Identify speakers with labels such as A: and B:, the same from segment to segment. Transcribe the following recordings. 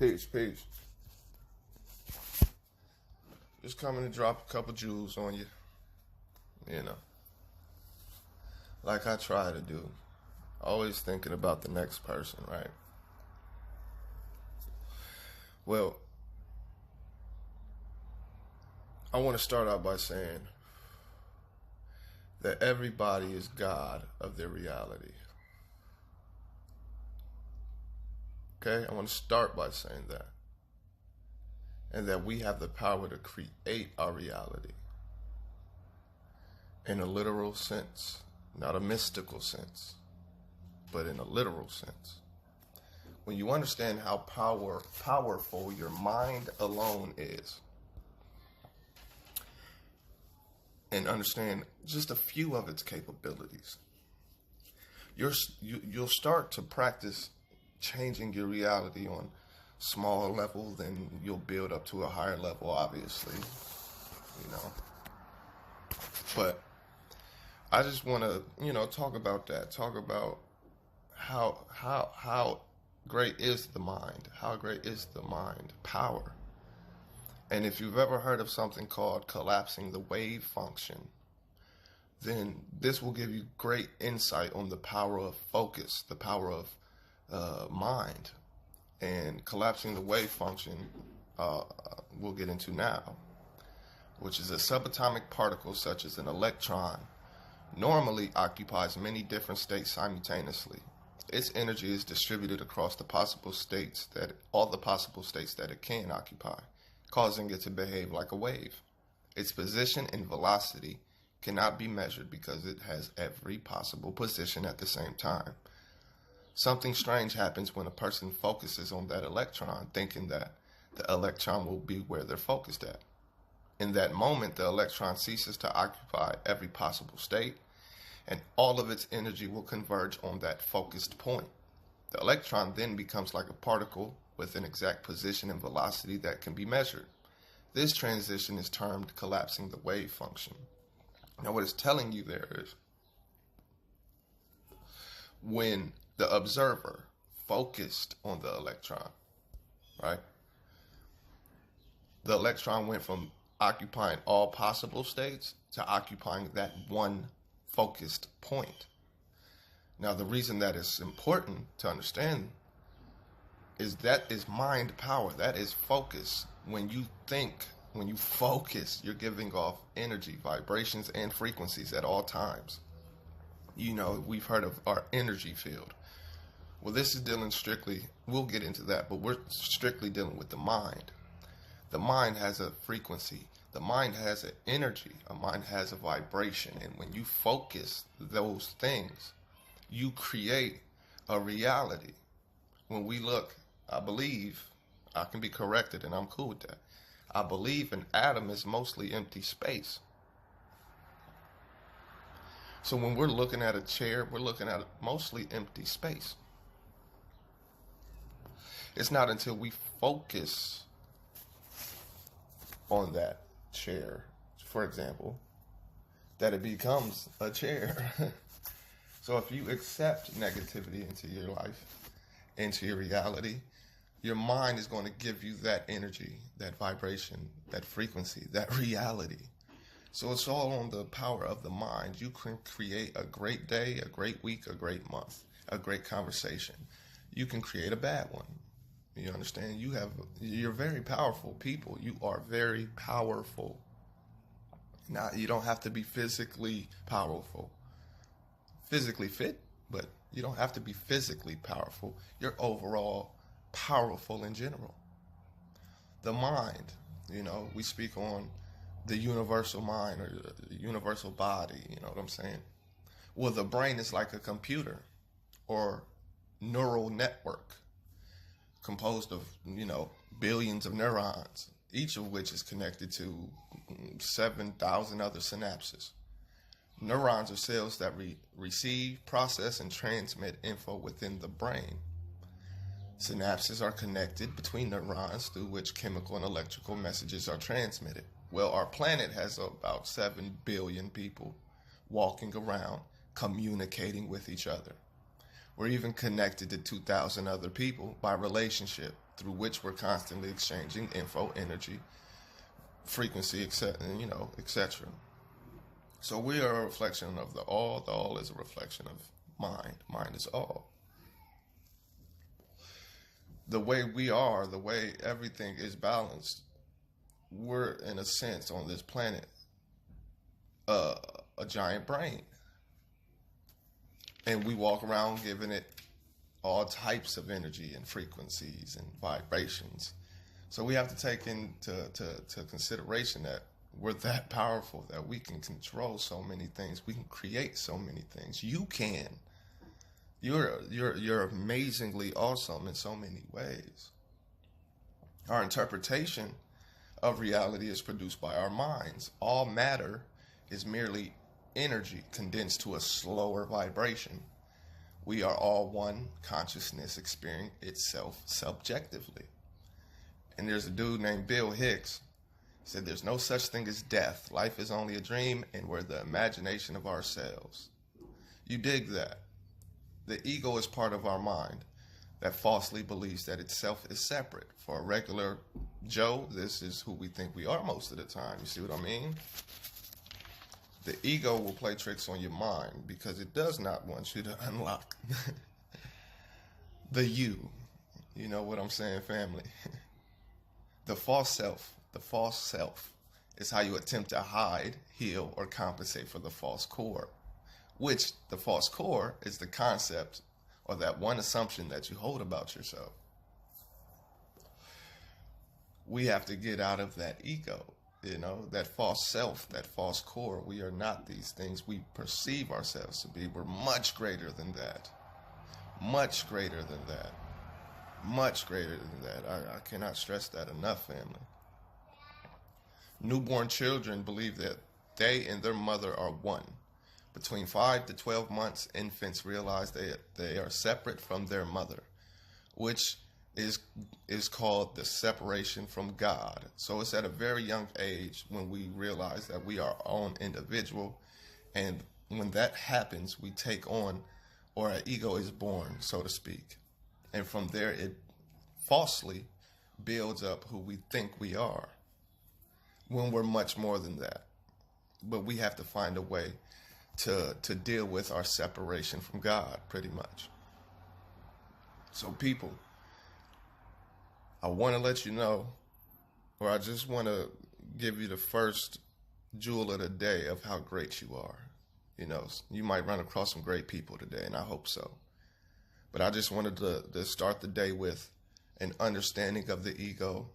A: Peace, peace. Just coming to drop a couple jewels on you, you know, like I try to do. Always thinking about the next person, right? Well, I want to start out by saying that everybody is God of their reality. Okay? I want to start by saying that. And that we have the power to create our reality in a literal sense, not a mystical sense, but in a literal sense. When you understand how powerful your mind alone is, and understand just a few of its capabilities, you'll start to practice changing your reality on smaller level, then you'll build up to a higher level, obviously, you know. But I just want to, talk about that. Talk about how great is the mind? How great is the mind power? And if you've ever heard of something called collapsing the wave function, then this will give you great insight on the power of focus, the power of mind. And collapsing the wave function, we'll get into now, which is a subatomic particle such as an electron, normally occupies many different states simultaneously. Its energy is distributed across all the possible states that it can occupy, causing it to behave like a wave. Its position and velocity cannot be measured because it has every possible position at the same time. Something strange happens when a person focuses on that electron, thinking that the electron will be where they're focused at. In that moment, the electron ceases to occupy every possible state, and all of its energy will converge on that focused point. The electron then becomes like a particle with an exact position and velocity that can be measured. This transition is termed collapsing the wave function. Now, what it's telling you there is when the observer focused on the electron, right? The electron went from occupying all possible states to occupying that one focused point. Now, the reason that is important to understand is that is mind power. That is focus. When you think, when you focus, you're giving off energy, vibrations, and frequencies at all times. We've heard of our energy field. Well, this is dealing strictly, we'll get into that, but we're strictly dealing with the mind. The mind has a frequency. The mind has an energy. A mind has a vibration. And when you focus those things, you create a reality. When we look, I believe, I can be corrected and I'm cool with that. I believe an atom is mostly empty space. So when we're looking at a chair, we're looking at mostly empty space. It's not until we focus on that chair, for example, that it becomes a chair. So if you accept negativity into your life, into your reality, your mind is going to give you that energy, that vibration, that frequency, that reality. So it's all on the power of the mind. You can create a great day, a great week, a great month, a great conversation. You can create a bad one. You understand? You're very powerful people. You are very powerful. Now, you don't have to be physically powerful. Physically fit, but you don't have to be physically powerful. You're overall powerful in general. The mind, we speak on the universal mind or the universal body, you know what I'm saying? Well, the brain is like a computer or neural network composed of, billions of neurons, each of which is connected to 7,000 other synapses. Neurons are cells that receive, process, and transmit info within the brain. Synapses are connected between neurons through which chemical and electrical messages are transmitted. Well, our planet has about 7 billion people walking around communicating with each other. We're even connected to 2,000 other people by relationship, through which we're constantly exchanging info, energy, frequency, etc. etc. So we are a reflection of the all. The all is a reflection of mind. Mind is all. The way we are, the way everything is balanced, we're in a sense on this planet a giant brain, and we walk around giving it all types of energy and frequencies and vibrations. So we have to take into consideration that we're that powerful, that we can control so many things. We can create so many things. You can. You're amazingly awesome in so many ways. Our interpretation of reality is produced by our minds. All matter is merely energy condensed to a slower vibration. We are all one. Consciousness experiencing itself subjectively. And there's a dude named Bill Hicks said there's no such thing as death. Life is only a dream, and we're the imagination of ourselves. You dig that? The ego is part of our mind that falsely believes that itself is separate. For a regular Joe, this is who we think we are most of the time. You see what I mean? The ego will play tricks on your mind because it does not want you to unlock the you. You know what I'm saying, family? The false self is how you attempt to hide, heal, or compensate for the false core, which the false core is the concept or that one assumption that you hold about yourself. We have to get out of that ego. That false self, that false core. We are not these things we perceive ourselves to be. We're much greater than that. Much greater than that. Much greater than that. I cannot stress that enough, family. Newborn children believe that they and their mother are one. Between 5 to 12 months, infants realize they are separate from their mother, which is called the separation from God. So it's at a very young age when we realize that we are our own individual, and when that happens, we take on, or our ego is born, so to speak. And from there, it falsely builds up who we think we are, when we're much more than that. But we have to find a way to deal with our separation from God, pretty much. So people, I want to let you know, or I just want to give you the first jewel of the day of how great you are. You might run across some great people today, and I hope so. But I just wanted to start the day with an understanding of the ego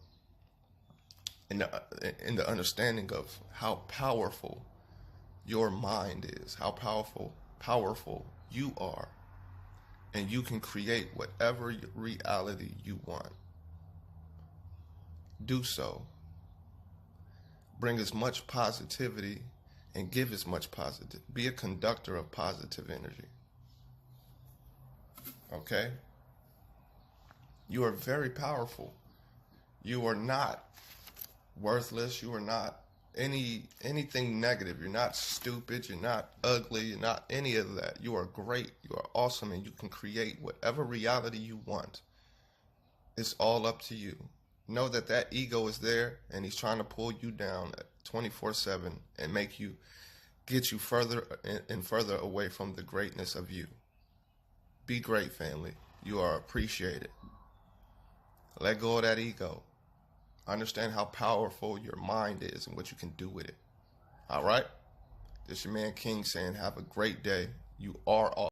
A: and the understanding of how powerful your mind is, how powerful you are. And you can create whatever reality you want. Do so. Bring as much positivity and give as much positive. Be a conductor of positive energy. Okay? You are very powerful. You are not worthless. You are not anything negative. You're not stupid. You're not ugly. You're not any of that. You are great. You are awesome, and you can create whatever reality you want. It's all up to you. Know that ego is there, and he's trying to pull you down 24/7 and get you further and further away from the greatness of you. Be great, family. You are appreciated. Let go of that ego. Understand how powerful your mind is and what you can do with it. All right? This is your man King saying, have a great day. You are all